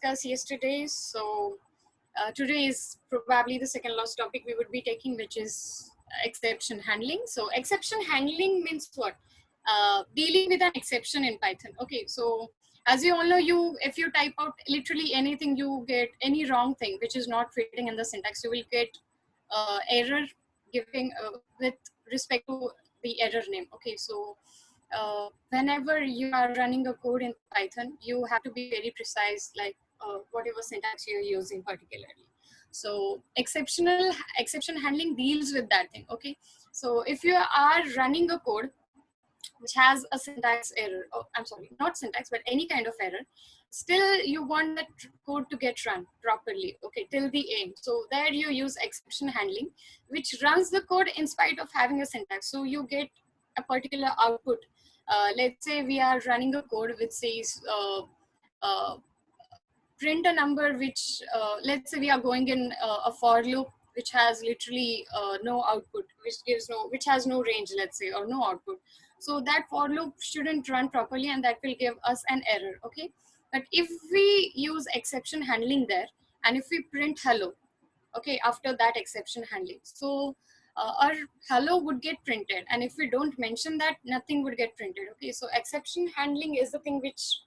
discussed yesterday. So today is probably the second last topic we would be taking, which is exception handling. So exception handling means what? Dealing with an exception in Python. Okay, so as you all know, if you type out literally anything, you get any wrong thing which is not fitting in the syntax, you will get error giving with respect to the error name. Okay, so whenever you are running a code in Python, you have to be very precise, like whatever syntax you're using particularly. So exception handling deals with that thing. Okay, so if you are running a code which has a syntax error, oh, I'm sorry, not syntax, but any kind of error, still you want that code to get run properly, okay, till the end. So there you use exception handling, which runs the code in spite of having a syntax. So you get a particular output. Let's say we are running a code which says uh, print a number which, let's say we are going in a for loop which has literally no output, which has no range, let's say, or no output. So that for loop shouldn't run properly, and that will give us an error. Okay, but if we use exception handling there, and if we print hello, okay, after that exception handling, so our hello would get printed, and if we don't mention that, nothing would get printed. Okay, so exception handling is the thing which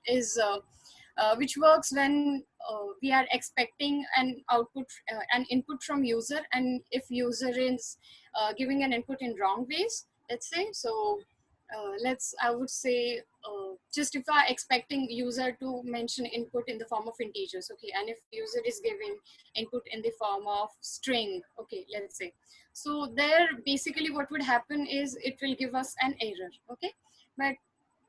works when we are expecting an output, an input from user, and if user is giving an input in wrong ways, let's say. So I would say, just if I expecting user to mention input in the form of integers, okay, and if user is giving input in the form of string, okay, let's say. So there, basically what would happen is it will give us an error, okay? But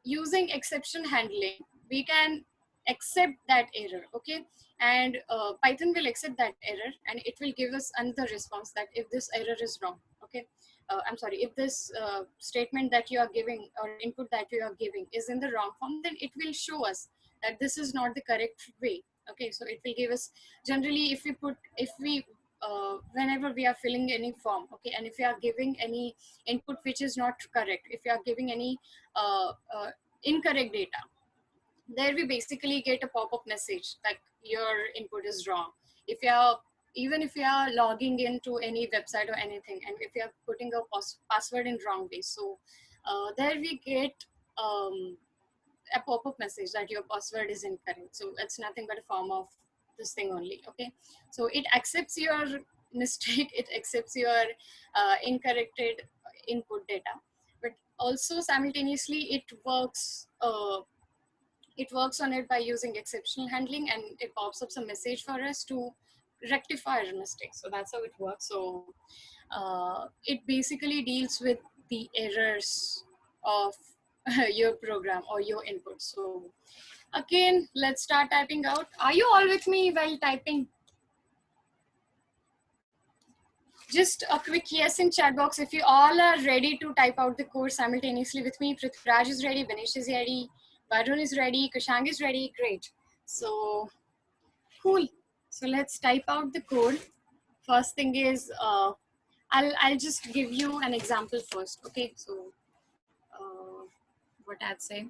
using exception handling, we can accept that error, okay? And Python will accept that error, and it will give us another response that if this error is wrong, okay? I'm sorry, if this statement that you are giving or input that you are giving is in the wrong form, then it will show us that this is not the correct way. Okay, so it will give us, generally, whenever we are filling any form, okay, and if we are giving any input which is not correct, if you are giving any incorrect data, there we basically get a pop-up message like your input is wrong. If you are, even if you are logging into any website or anything, and if you are putting a password in wrong way, so there we get a pop-up message that your password is incorrect. So it's nothing but a form of this thing only. Okay, so it accepts your mistake, it accepts your incorrected input data, but also simultaneously it works on it by using exceptional handling, and it pops up some message for us to rectify our mistake. So that's how it works. So it basically deals with the errors of your program or your input. So again, let's start typing out. Are you all with me while typing? Just a quick yes in chat box if you all are ready to type out the code simultaneously with me. Prithviraj is ready, Vinesh is ready, Varun is ready, Kushang is ready. Great. So cool. So let's type out the code. First thing is, I'll just give you an example first. Okay. So what I'd say,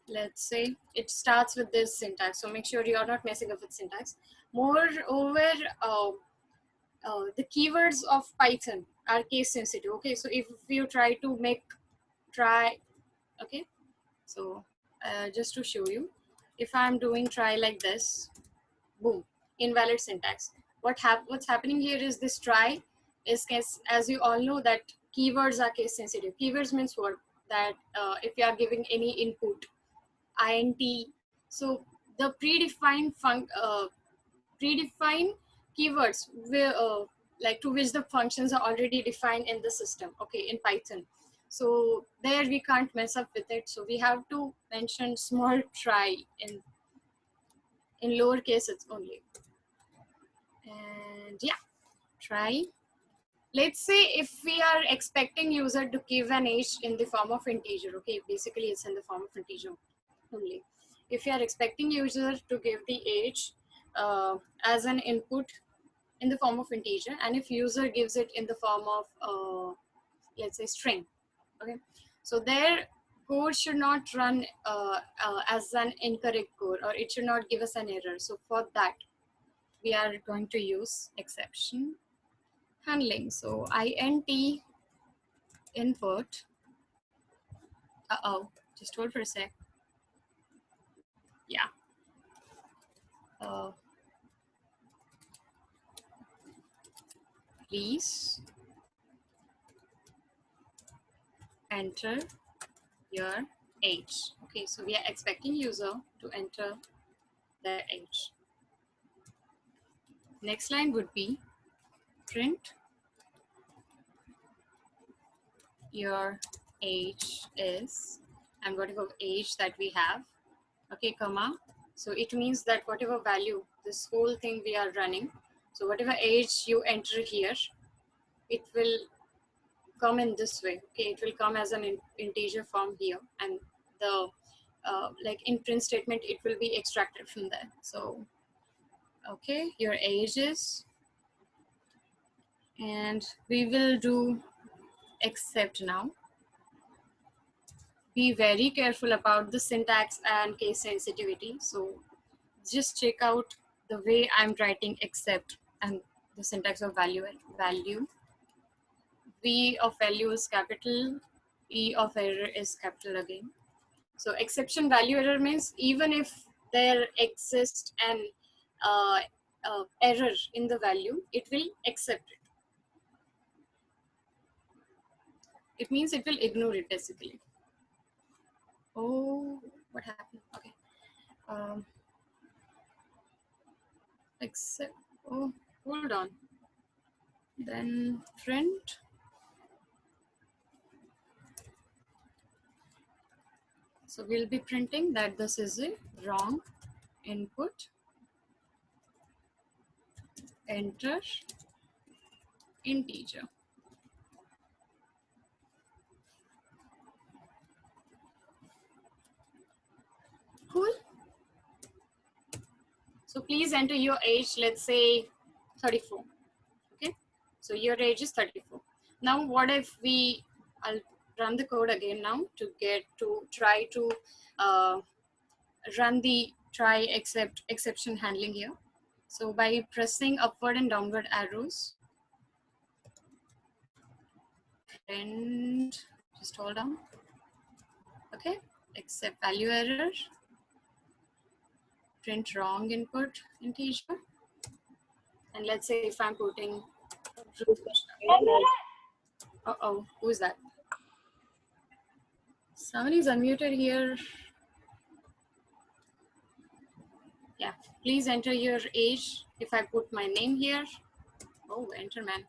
let's say it starts with this syntax. So make sure you're not messing up with syntax. Moreover, the keywords of Python are case sensitive. Okay, so if you try to okay, so just to show you, if I'm doing try like this, boom, invalid syntax. What's happening here is this try is case, as you all know that keywords are case sensitive. Keywords means what? That if you are giving any input, int, so the predefined keywords will, like to which the functions are already defined in the system, okay, in Python. So there we can't mess up with it. So we have to mention small try in lower cases only. And yeah, try. Let's say if we are expecting user to give an age in the form of integer, okay, basically it's in the form of integer only. If you are expecting user to give the age as an input in the form of integer, and if user gives it in the form of let's say string, okay, so there code should not run as an incorrect code, or it should not give us an error. So for that, we are going to use exception handling. So int input, just hold for a sec. Yeah. Please enter your age. Okay, so we are expecting user to enter their age. Next line would be print your age is, and whatever age that we have, okay, comma. So it means that whatever value, this whole thing we are running, so whatever age you enter here, it will come in this way. Okay, it will come as an integer form here, and the like in print statement, it will be extracted from there. So okay, your age is, and we will do except now. Be very careful about the syntax and case sensitivity. So just check out the way I'm writing except and the syntax of value. V of value is capital, E of error is capital again. So exception value error means even if there exists an error in the value, it will accept it. It means it will ignore it basically. Oh, what happened? Okay. Except, oh, hold on. Then print. So we'll be printing that this is a wrong input. Enter integer. Cool. So please enter your age, let's say 34. Okay. So your age is 34. Now what if I'll run the code again now to try to run the try exception handling here. So by pressing upward and downward arrows, and just hold on. Okay, accept value error, print wrong input integer, and let's say if I'm putting uh-oh, who's that? Someone is unmuted here. Yeah, please enter your age. If I put my name here, oh, enter man.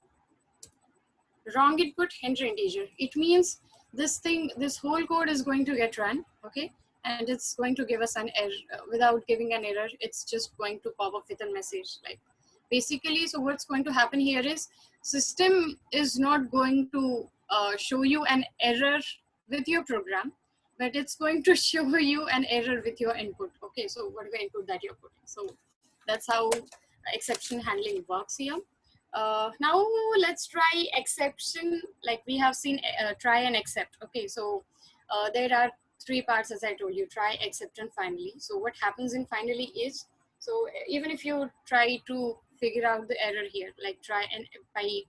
Wrong input, enter integer. It means this whole code is going to get run, okay? And it's going to give us an error. Without giving an error, it's just going to pop up with a message. Like basically, so what's going to happen here is system is not going to show you an error with your program, but it's going to show you an error with your input. Okay, so whatever input that you're putting. So that's how exception handling works here. Now let's try exception, like we have seen try and accept. Okay, so there are three parts as I told you, try, accept, and finally. So what happens in finally is, so even if you try to figure out the error here, like try and by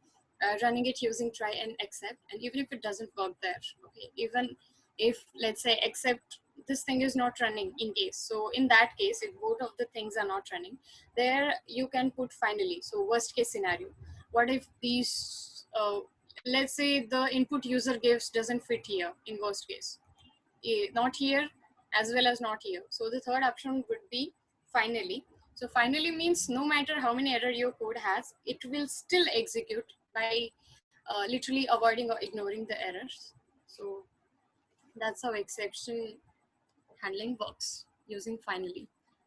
running it using try and accept, and even if it doesn't work there, okay, even if let's say accept, this thing is not running in case, so in that case if both of the things are not running, there you can put finally. So worst case scenario, what if these let's say the input user gives doesn't fit here, in worst case, not here as well as not here, so the third option would be finally. So finally means no matter how many error your code has, it will still execute by literally avoiding or ignoring the errors. So that's how exception handling works using finally.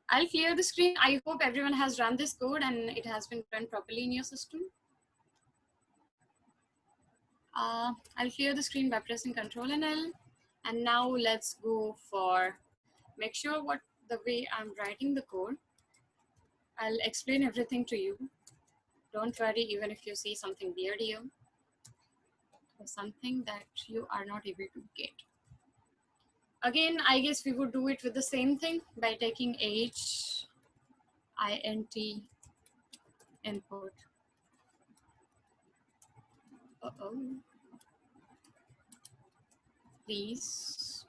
I'll clear the screen. I hope everyone has run this code and it has been run properly in your system. I'll clear the screen by pressing Ctrl and L. And now let's go for, make sure what the way I'm writing the code. I'll explain everything to you. Don't worry, even if you see something weird here, or something that you are not able to get. again, I guess we would do it with the same thing by taking h int input. Please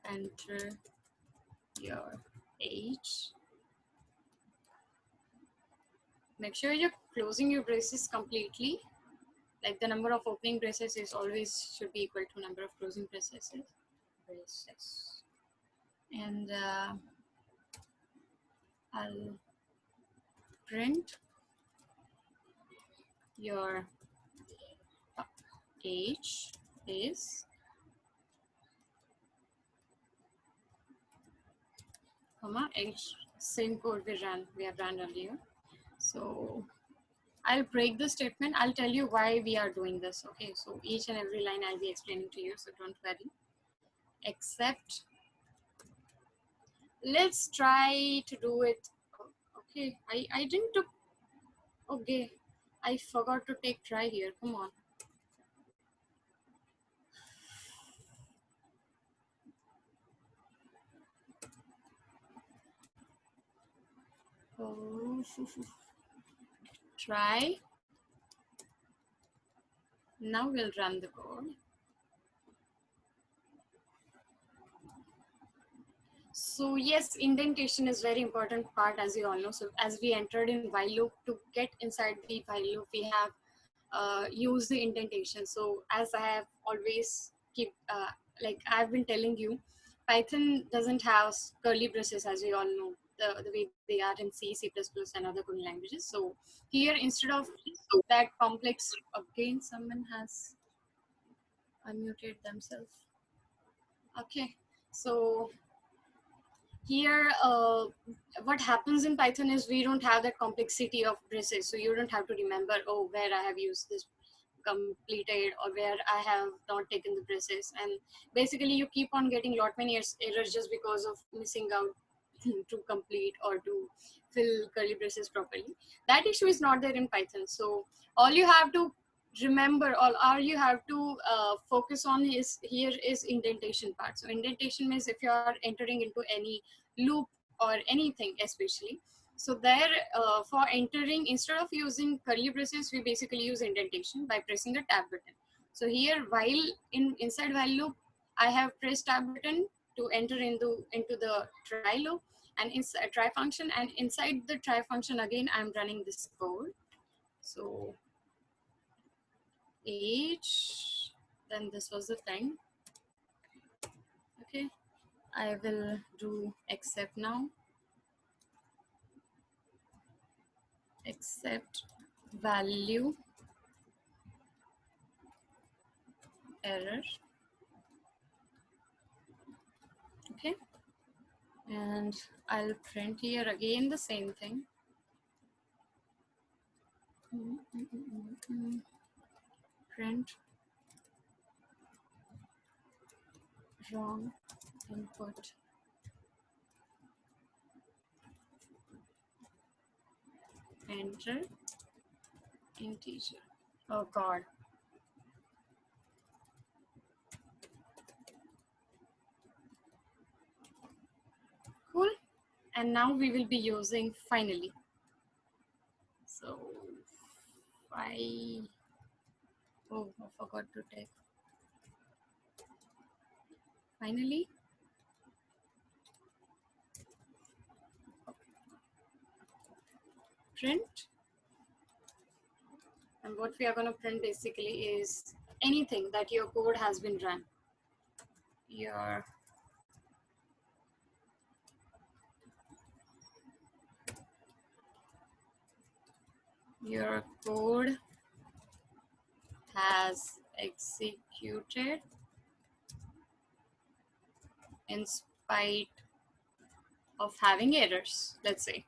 enter your age. Make sure you're closing your braces completely. Like the number of opening braces is always should be equal to number of closing braces. And I'll print your age is comma age, same code we have run earlier. So I'll break the statement. I'll tell you why we are doing this. Okay, so each and every line I'll be explaining to you, so don't worry. Except, let's try to do it. Okay, I didn't took, okay, I forgot to take try here, come on. Oh, try. Now we'll run the code. So yes, indentation is very important part, as you all know. So as we entered in while loop, to get inside the while loop, we have used the indentation. So as I have always like I've been telling you, Python doesn't have curly braces, as we all know, the way they are in C, C++, and other coding languages. So here, instead of that complex, again, someone has unmuted themselves. Okay, so here what happens in Python is we don't have that complexity of braces, so you don't have to remember, oh, where I have used this completed or where I have not taken the braces, and basically you keep on getting lot many errors just because of missing out to complete or to fill curly braces properly. That issue is not there in Python. So all you have to remember, all you have to focus on is here is indentation part. So indentation means if you are entering into any loop or anything especially, so there for entering, instead of using curly braces, we basically use indentation by pressing the tab button. So here, while inside while loop, I have pressed tab button to enter into the try loop and inside try function, and inside the try function again I'm running this code. So age, then this was the thing. Okay, I will do except now. Except value error. Okay, and I'll print here again the same thing. Print wrong input. Enter integer. Oh God. Cool. And now we will be using finally. So oh, I forgot to take finally. Print. And what we are going to print basically is anything that your code has been run. Your code has executed in spite of having errors, let's say.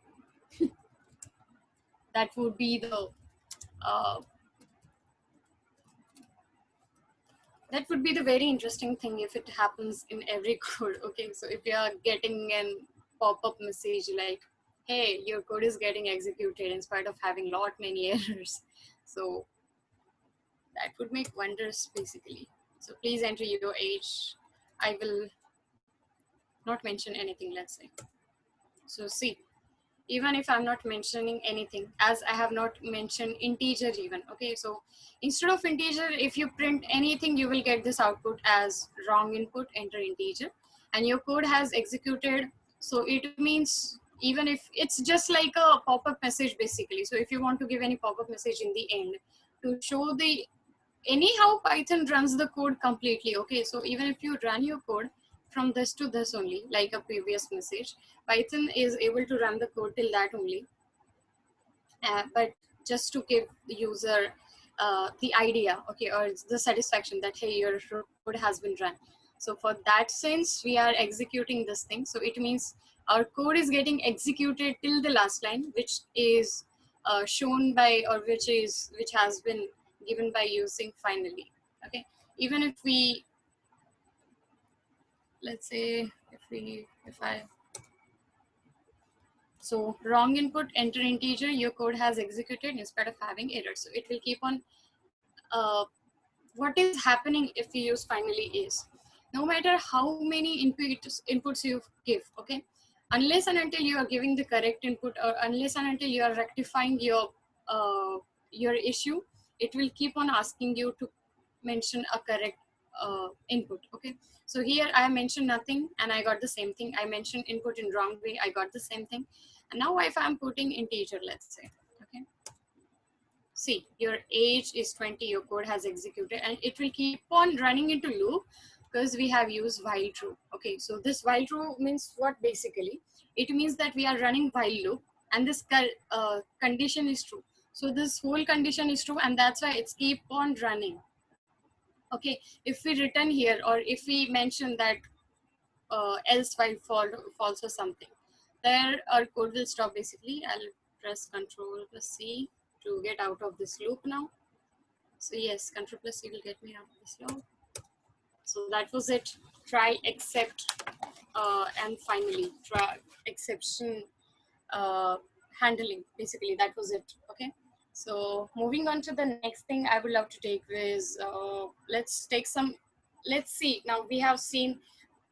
That would be the very interesting thing if it happens in every code. Okay, so if you are getting an pop-up message like, hey, your code is getting executed in spite of having lot many errors, so that would make wonders basically. So please enter your age. I will not mention anything, let's say. So see, even if I'm not mentioning anything, as I have not mentioned integer even, okay, so instead of integer, if you print anything, you will get this output as wrong input, enter integer, and your code has executed. So it means even if it's just like a pop-up message basically. So if you want to give any pop-up message in the end to show the, anyhow Python runs the code completely, okay, so even if you run your code from this to this only, like a previous message, Python is able to run the code till that only, but just to give the user the idea, okay, or the satisfaction that hey, your code has been run. So for that sense, we are executing this thing. So it means our code is getting executed till the last line, which is shown by, or which has been given by using finally. Okay, even if we, let's say, if I, so wrong input, enter integer, your code has executed instead of having error. So it will keep on, what is happening if we use finally is, no matter how many inputs you give, okay, unless and until you are giving the correct input, or unless and until you are rectifying your issue, it will keep on asking you to mention a correct input, okay. So here I mentioned nothing and I got the same thing. I mentioned input in wrong way, I got the same thing. And now if I'm putting integer, let's say, okay, see, your age is 20, your code has executed, and it will keep on running into loop because we have used while true. Okay, so this while true means what basically? It means that we are running while loop and this condition is true. So this whole condition is true and that's why it's keep on running. Okay, if we return here or if we mention that else while false or something, there our code will stop basically. I'll press Control plus C to get out of this loop now. So yes, Control plus C will get me out of this loop. So that was it. Try, except, and finally try exception handling. Basically, that was it. Okay. So moving on to the next thing I would love to take is let's take some. Let's see. Now we have seen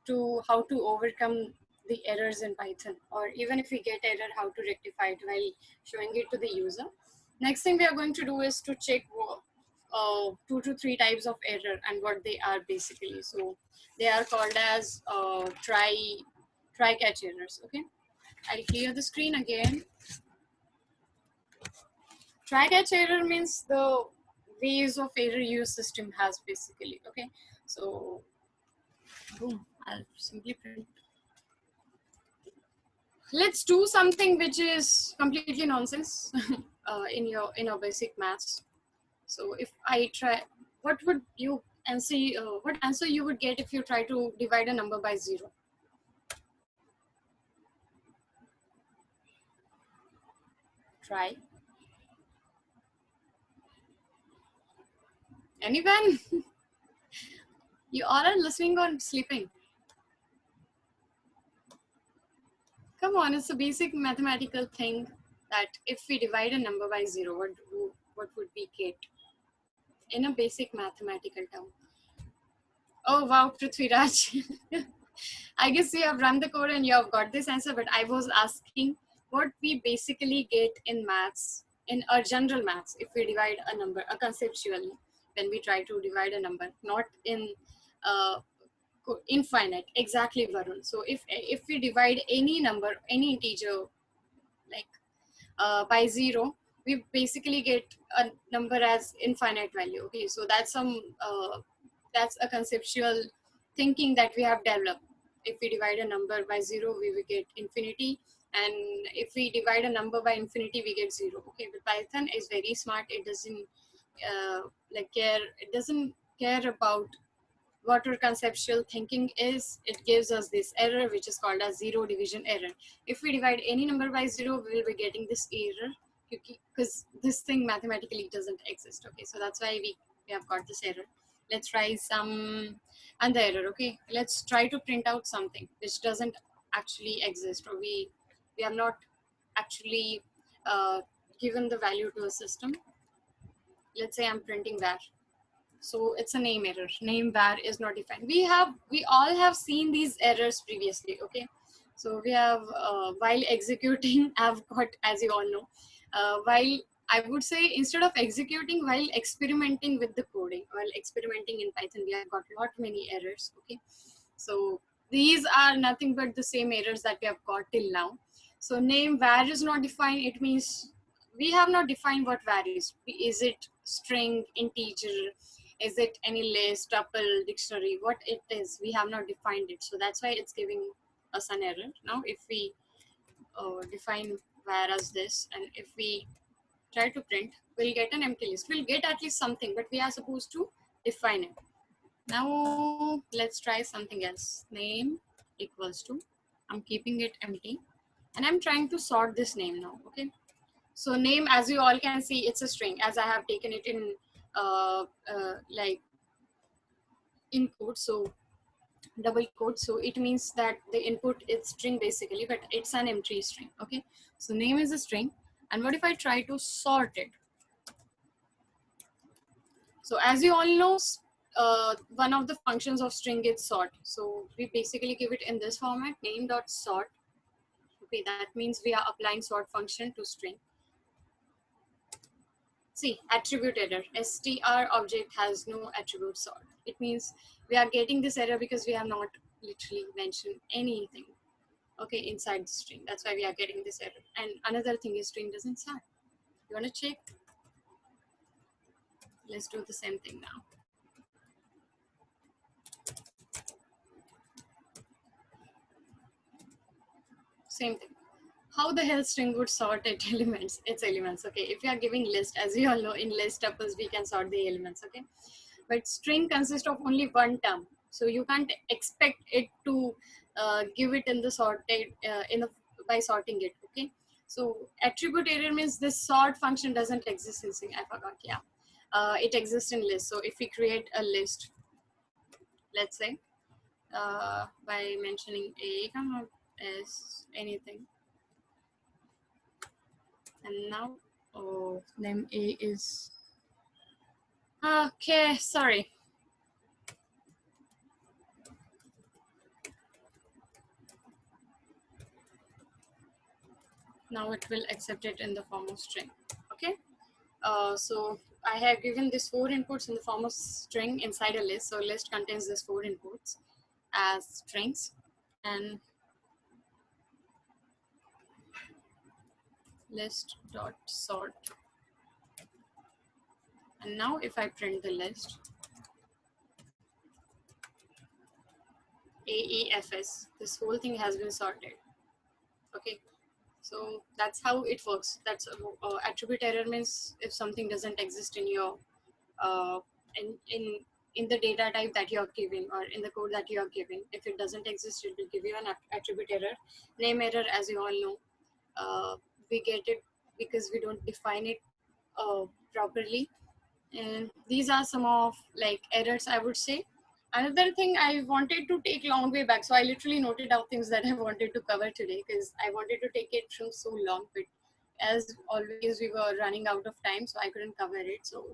to how to overcome the errors in Python, or even if we get error, how to rectify it while showing it to the user. Next thing we are going to do is to check 2 to 3 types of error and what they are basically. So they are called as try catch errors. Okay, I'll clear the screen again. Try catch error means the ways of error your system has basically. Okay, so boom, I'll simply print. Let's do something which is completely nonsense in your basic maths. So if I try, what would you answer? What answer you would get if you try to divide a number by 0? Try. Anyone? You all are listening or sleeping? Come on, it's a basic mathematical thing that if we divide a number by 0, what would we get? In a basic mathematical term. Oh wow, Prithviraj. I guess you have run the code and you have got this answer, but I was asking what we basically get in maths, in our general maths, if we divide a number, a conceptually, when we try to divide a number, not in uh, infinite, exactly, Varun. So if we divide any number, any integer, like by 0, we basically get a number as infinite value. Okay, so that's a conceptual thinking that we have developed. If we divide a number by 0, we will get infinity, and if we divide a number by infinity, we get 0. Okay, but Python is very smart. It doesn't like care. It doesn't care about what our conceptual thinking is. It gives us this error which is called as zero division error. If we divide any number by 0, we will be getting this error because this thing mathematically doesn't exist. Okay, so that's why we have got this error. Let's try some other error. Okay, let's try to print out something which doesn't actually exist, or we have not actually given the value to a system. Let's say I'm printing that. So it's a name error. Name var is not defined. We all have seen these errors previously. Okay, so we have while executing, I've got, as you all know, while I would say instead of executing, while experimenting with the coding, while experimenting in Python, we have got lot many errors. Okay, so these are nothing but the same errors that we have got till now. So name var is not defined. It means we have not defined what var is. Is it string, integer? Is it any list, tuple, dictionary? What it is, we have not defined it. So that's why it's giving us an error. Now, if we define var as this, and if we try to print, we'll get an empty list. We'll get at least something, but we are supposed to define it. Now, let's try something else. Name equals to, I'm keeping it empty, and I'm trying to sort this name now. Okay. So name, as you all can see, it's a string, as I have taken it in like in quote, so double quote. So it means that the input is string basically, but it's an empty string. Okay, so name is a string, and what if I try to sort it? So as you all know, one of the functions of string is sort. So we basically give it in this format, name dot sort. Okay, that means we are applying sort function to string. See, attribute error. str object has no attribute sort. It means we are getting this error because we have not literally mentioned anything, okay, inside the string. That's why we are getting this error. And another thing is string doesn't start. You want to check? Let's do the same thing now. Same thing. How the hell string would sort its elements? Its elements, okay. If you are giving list, as we all know, in list tuples we can sort the elements, okay. But string consists of only one term, so you can't expect it to give it in the sorted by sorting it, okay. So attribute error means this sort function doesn't exist in string. I forgot, yeah. It exists in list. So if we create a list, let's say by mentioning a comma s anything, and now, oh, name a is, okay, sorry. Now it will accept it in the form of string. Okay, so I have given this 4 inputs in the form of string inside a list. So list contains this 4 inputs as strings, and list dot sort. And now if I print the list, AEFS, this whole thing has been sorted. Okay, so that's how it works. That's attribute error means if something doesn't exist in your uh, in in in the data type that you are giving, or in the code that you are giving, if it doesn't exist, it will give you an attribute error. Name error, as you all know, we get it because we don't define it properly. And these are some of like errors, I would say. Another thing I wanted to take long way back, so I literally noted out things that I wanted to cover today because I wanted to take it from so long, but as always we were running out of time, so I couldn't cover it. So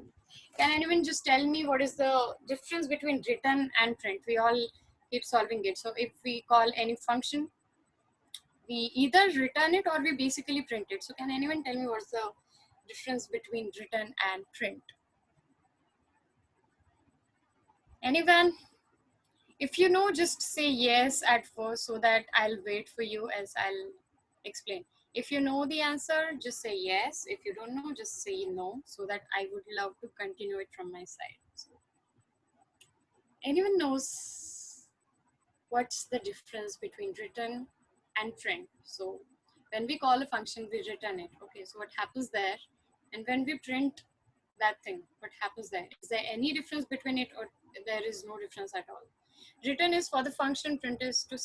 can anyone just tell me what is the difference between return and print? We all keep solving it. So if we call any function, we either return it or we basically print it. So can anyone tell me what's the difference between return and print? Anyone? If you know, just say yes at first so that I'll wait for you as I'll explain. If you know the answer, just say yes. If you don't know, just say no, so that I would love to continue it from my side. So, anyone knows what's the difference between return and print? So when we call a function, we return it. Okay, so what happens there? And when we print that thing, what happens there? Is there any difference between it, or there is no difference at all? Return is for the function, print is to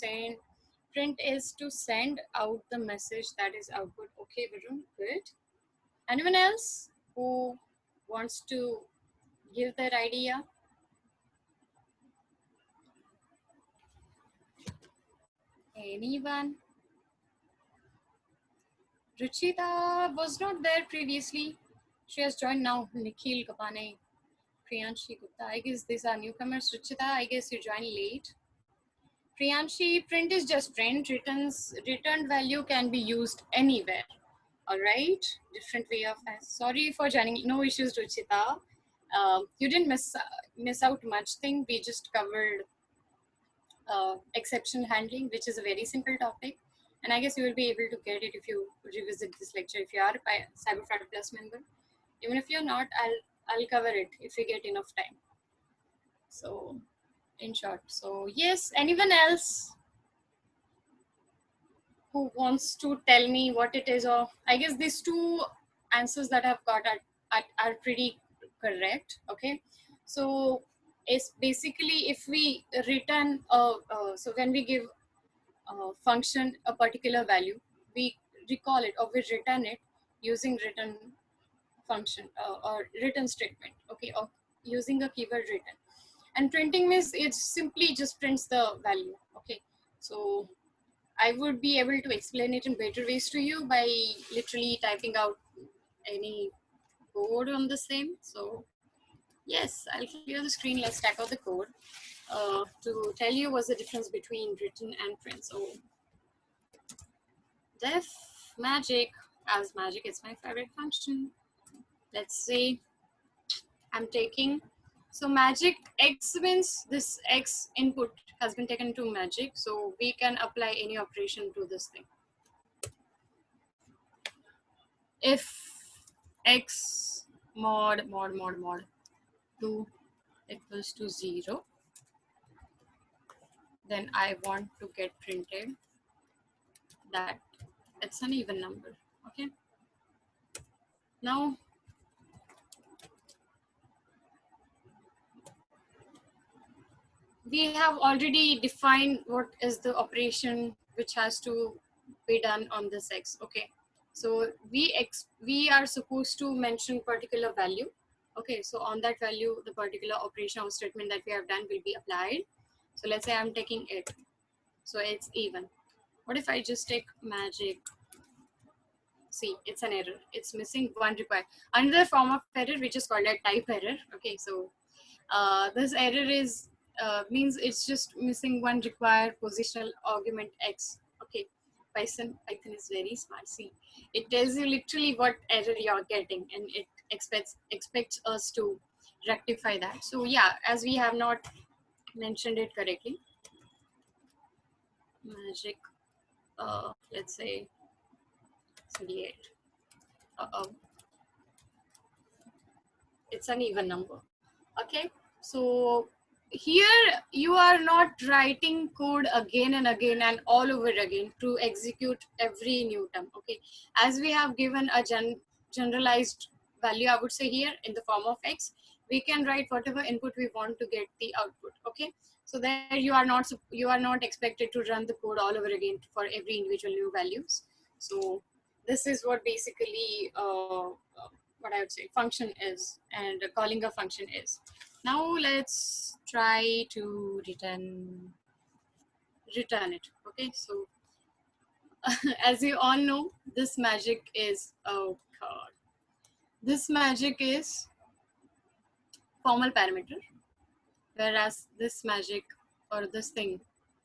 send out the message that is output. Okay, Varun, good. Anyone else who wants to give their idea? Anyone? Ruchita was not there previously. She has joined now. Nikhil Kapane. Priyanshi Gupta. I guess these are newcomers. Ruchita, I guess you joined late. Priyanshi, print is just print. Returned value can be used anywhere. All right, different way of. Sorry for joining. No issues, Ruchita. You didn't miss out much thing. We just covered exception handling, which is a very simple topic. And I guess you will be able to get it if you revisit this lecture. If you are a Cyberfraud Plus member, even if you're not, I'll cover it if we get enough time. So, in short, so yes, anyone else who wants to tell me what it is, or I guess these two answers that I've got are pretty correct. Okay, so it's basically if we return, so when we give function a particular value, we recall it or we return it using return function or return statement, okay, or using a keyword return. And printing means it simply just prints the value, okay. So I would be able to explain it in better ways to you by literally typing out any code on the same. So yes, I'll clear the screen. Let's type out the code to tell you what's the difference between written and print. So def magic, as magic is my favorite function. Let's say I'm taking, so magic x means this x input has been taken to magic, so we can apply any operation to this thing. If x mod 2 equals to 0, then I want to get printed that it's an even number, okay. Now we have already defined what is the operation which has to be done on this x, okay. So we are supposed to mention particular value, okay. So on that value, the particular operation or statement that we have done will be applied. So let's say I'm taking it, so it's even. What if I just take magic? See, it's an error. It's missing one required. Another form of error, which is called a type error. Okay, so this error is means it's just missing one required positional argument x. Okay, Python is very smart. See, it tells you literally what error you're getting, and it expects us to rectify that. So yeah, as we have not mentioned it correctly, magic. Let's say 38. It's an even number, okay. So here you are not writing code again and again and all over again to execute every new term, okay. As we have given a generalized value, I would say here in the form of x, we can write whatever input we want to get the output, okay. So there you are not expected to run the code all over again for every individual new values. So this is what basically what I would say function is, and calling a function is. Now let's try to return it, okay. So as you all know, this magic is, oh god, this magic is formal parameter, whereas this magic or this thing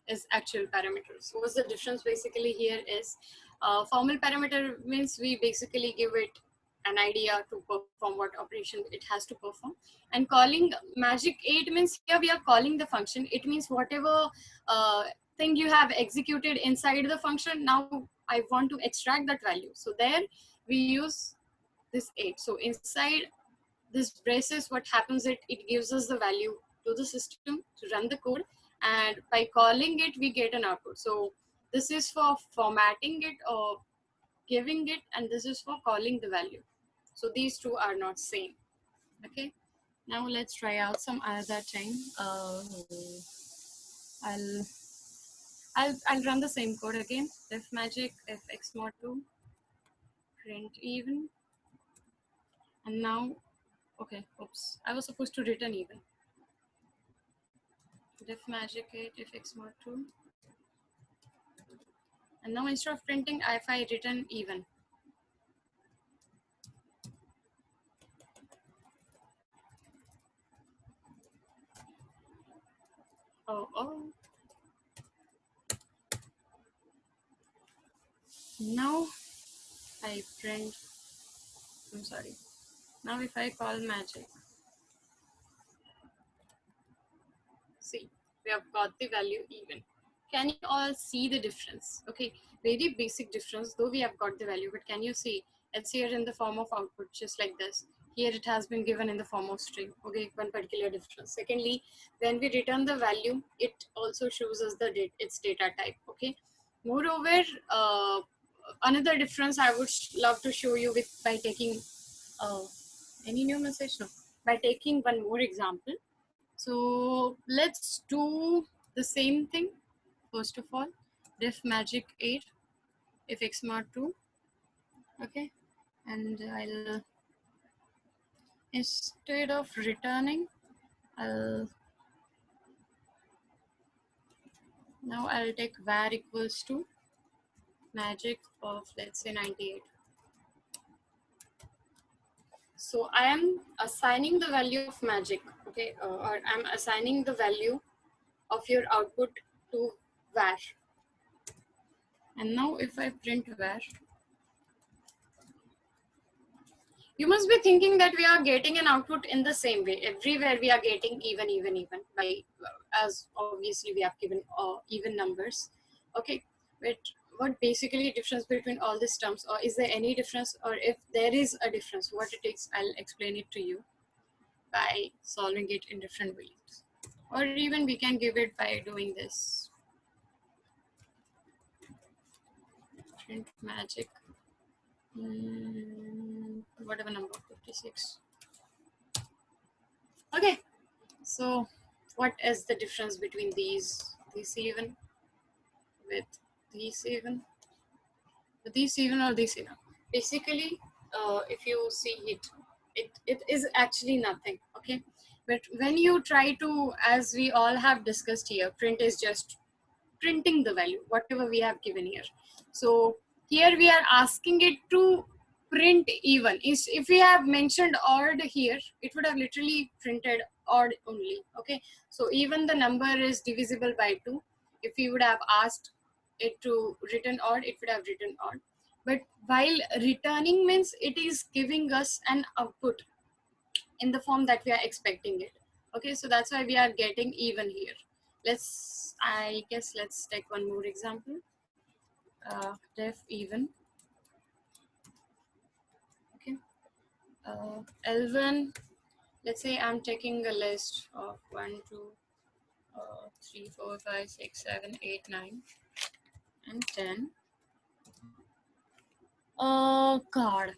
is actual parameters. So what's the difference basically here is formal parameter means we basically give it an idea to perform what operation it has to perform, and calling magic 8 means here we are calling the function. It means whatever thing you have executed inside the function, now I want to extract that value. So there we use this 8. So inside this braces, what happens, it gives us the value to the system to run the code, and by calling it we get an output. So this is for formatting it or giving it, and this is for calling the value. So these two are not same, okay. Now let's try out some other thing. I'll run the same code again. If magic, if x mod 2, print even, and now, okay, oops, I was supposed to return even. Def magic 8 if x mod 2, and now instead of printing, if I return even, Oh. Now I print, I'm sorry. Now if I call magic, see, we have got the value even. Can you all see the difference? Okay, very basic difference, though we have got the value, but can you see? It's here in the form of output, just like this. Here it has been given in the form of string. Okay, one particular difference. Secondly, when we return the value, it also shows us the date, its data type. Okay. Moreover, another difference I would love to show you with by taking any new message? No. By taking one more example. So let's do the same thing. First of all, def magic 8 if x mod 2. Okay, and I'll, instead of returning, I'll take var equals to magic of, let's say, 98. So I am assigning the value of magic, okay, or I'm assigning the value of your output to var. And now if I print var, you must be thinking that we are getting an output in the same way. Everywhere we are getting even by, as obviously we have given even numbers. Okay, but what basically difference between all these terms, or is there any difference, or if there is a difference, what it is, I'll explain it to you by solving it in different ways. Or even we can give it by doing this. Print magic, whatever number, 56. Okay, so what is the difference between these even with these even, with these even or these even? Basically, if you see it is actually nothing. Okay, but when you try to, as we all have discussed here, print is just printing the value whatever we have given here. So here we are asking it to print even. If we have mentioned odd here, it would have literally printed odd only. Okay, so even the number is divisible by 2. If we would have asked it to return odd, it would have written odd. But while returning means it is giving us an output in the form that we are expecting it. Okay, so that's why we are getting even here. I guess let's take one more example. Def even. Okay, L1, let's say I'm taking a list of 1 2 3 4 5 6 7 8 9 and 10. Oh god,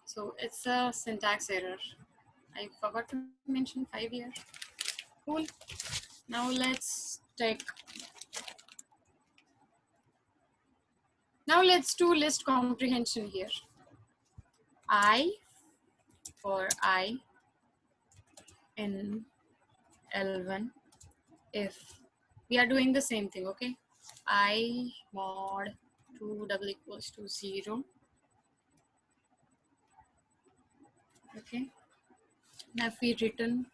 so it's a syntax error. I forgot to mention 5 here. Cool. Now let's do list comprehension here. I for I in L1 if we are doing the same thing. Okay, I mod 2 double equals to 0. Okay, now if we return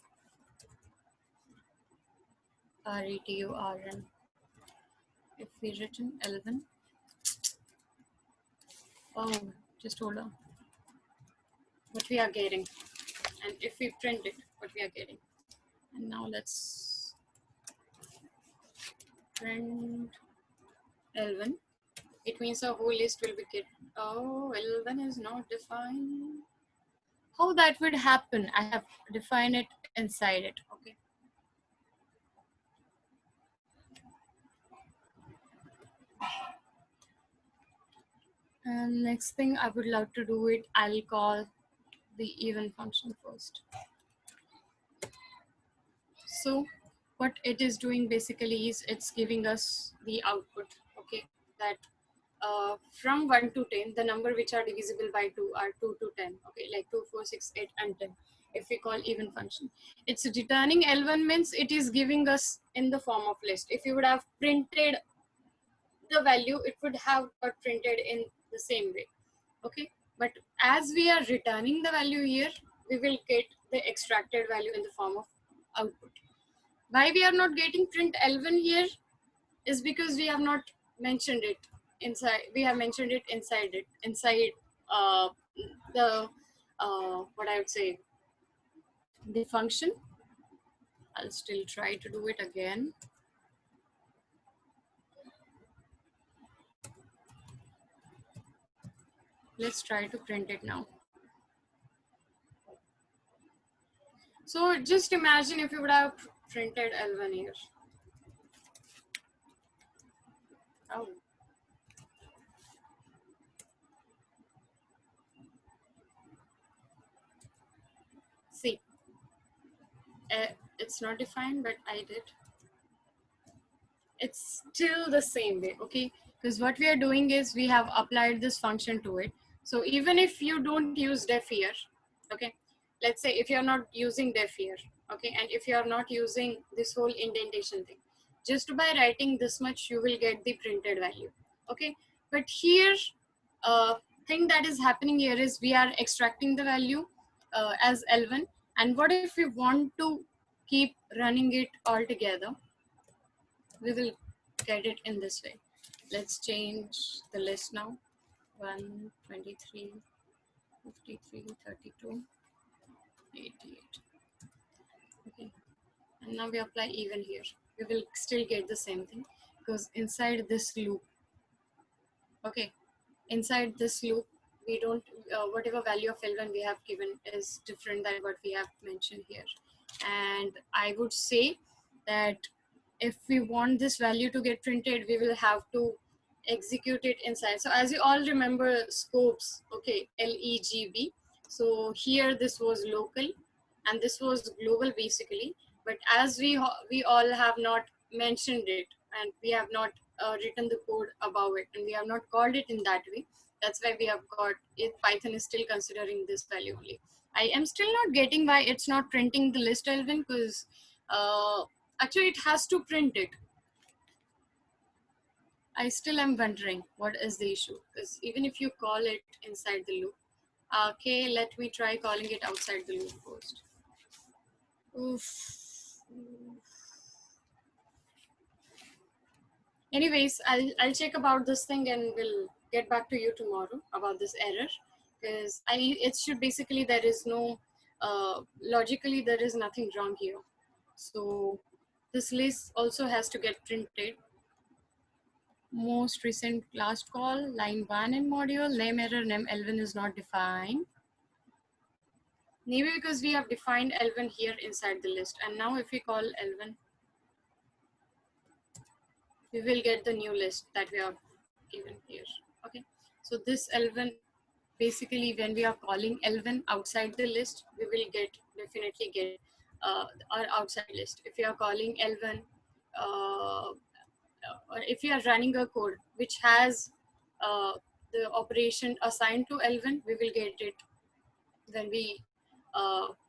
return, if we return L1, oh, just hold on, what we are getting, and if we print it, what we are getting. And now let's print L1. It means a whole list will be get. Oh, L1 is not defined. How that would happen? I have defined it inside it. Okay. And next thing I would love to do it, I'll call the even function first. So what it is doing basically is it's giving us the output. Okay, that from 1 to 10, the number which are divisible by 2 are 2 to 10. Okay, like 2, 4, 6, 8, and 10. If we call even function, it's returning L1 means it is giving us in the form of list. If you would have printed the value, it would have got printed in the same way. Okay, but as we are returning the value here, we will get the extracted value in the form of output. Why we are not getting print L1 here is because we have not mentioned it inside. We have mentioned it inside uh, the what I would say, the function. I'll still try to do it again. Let's try to print it now. So just imagine if you would have printed L1 here. Oh. See, it's not defined, but I did. It's still the same way, okay? Because what we are doing is we have applied this function to it. So even if you don't use def here, okay? Let's say if you're not using def here, okay? And if you're not using this whole indentation thing, just by writing this much, you will get the printed value, okay? But here, thing that is happening here is we are extracting the value as L1. And what if we want to keep running it all together? We will get it in this way. Let's change the list now. 1, 23, 53, 32, 88. Okay. And now we apply even here. We will still get the same thing because inside this loop, okay, inside this loop, we don't, whatever value of L1 we have given is different than what we have mentioned here. And I would say that if we want this value to get printed, we will have to execute it inside. So as you all remember scopes, okay, LEGB. So here this was local and this was global basically. But as we all have not mentioned it and we have not written the code above it and we have not called it in that way, that's why we have got it. Python is still considering this value only. I am still not getting why it's not printing the list L1 because actually it has to print it. I still am wondering what is the issue because even if you call it inside the loop, okay, let me try calling it outside the loop first. Oof. Anyways, I'll check about this thing and we'll get back to you tomorrow about this error because it should basically there is no logically there is nothing wrong here. So this list also has to get printed. Most recent last call, line 1 in module, name error, name L1 is not defined. Maybe because we have defined L1 here inside the list. And now if we call L1, we will get the new list that we have given here. Okay. So this L1, basically when we are calling L1 outside the list, we will definitely get our outside list. If you are calling L1, or if you are running a code which has the operation assigned to L1, we will get it when we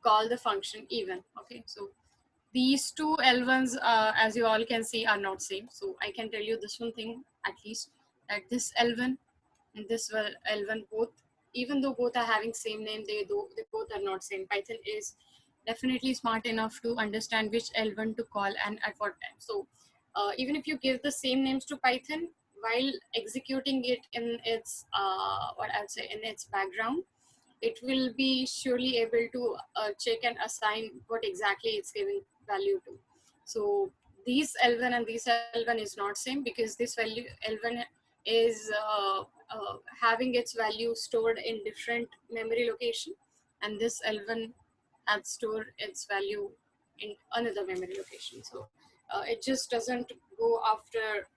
call the function even. Okay, so these two L1s, as you all can see, are not same. So I can tell you this one thing at least, that this L1 and this L1 both, even though both are having same name, they both are not same. Python is definitely smart enough to understand which L1 to call and at what time. So even if you give the same names to Python while executing it in its what I would say in its background, it will be surely able to check and assign what exactly it's giving value to. So these L1 and these L1 is not same because this value L1 is having its value stored in different memory location, and this L1 has stored its value in another memory location. So it just doesn't go after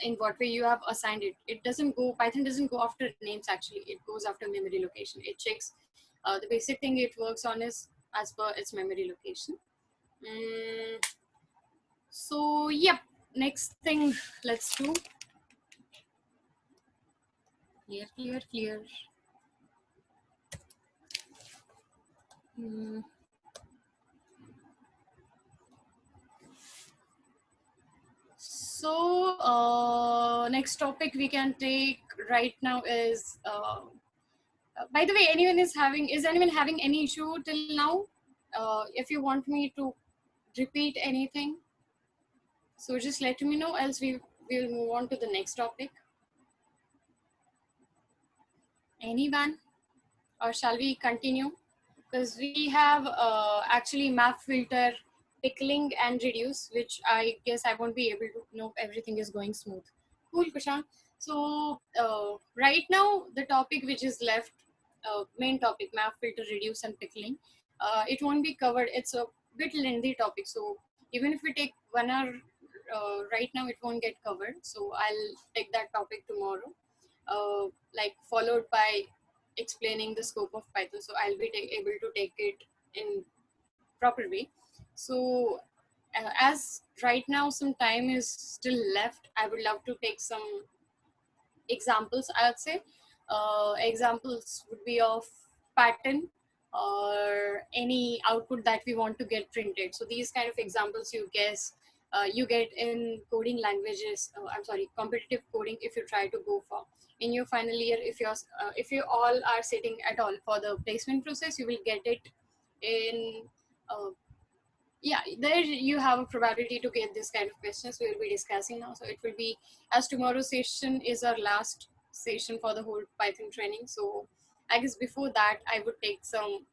in what way you have assigned it. It doesn't go, Python doesn't go after names actually, it goes after memory location. It checks the basic thing it works on is as per its memory location. So yep, next thing let's do. Clear. So next topic we can take right now is by the way, is anyone having any issue till now? If you want me to repeat anything, so just let me know, else we will move on to the next topic. Anyone? Or shall we continue? Because we have actually map filter, pickling and reduce, which I guess I won't be able to know if everything is going smooth. Cool, Kushan. So right now the topic which is left, main topic, map filter, reduce and pickling, it won't be covered. It's a bit lengthy topic, so even if we take 1 hour right now, it won't get covered. So I'll take that topic tomorrow, like followed by explaining the scope of Python. So I'll be able to take it in proper way. So as right now some time is still left, I would love to take some examples. I would say examples would be of pattern or any output that we want to get printed. So these kind of examples you guess you get in coding languages, I'm sorry, competitive coding, if you try to go for in your final year. If you all are sitting at all for the placement process, you will get it in uh, yeah, there you have a probability to get this kind of questions we will be discussing now. So it will be, as tomorrow's session is our last session for the whole Python training, so I guess before that I would take some,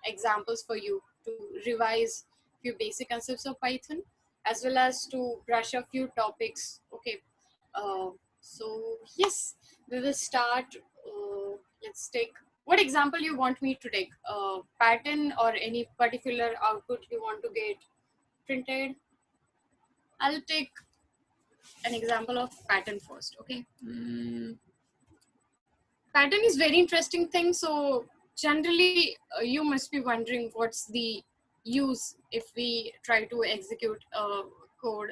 examples for you to revise few basic concepts of Python, as well as to brush a few topics. Okay, uh, so yes, we will start. Let's take, what example you want me to take? Pattern or any particular output you want to get printed? I'll take an example of pattern first. Okay. Pattern is very interesting thing. So generally, you must be wondering what's the use if we try to execute a code,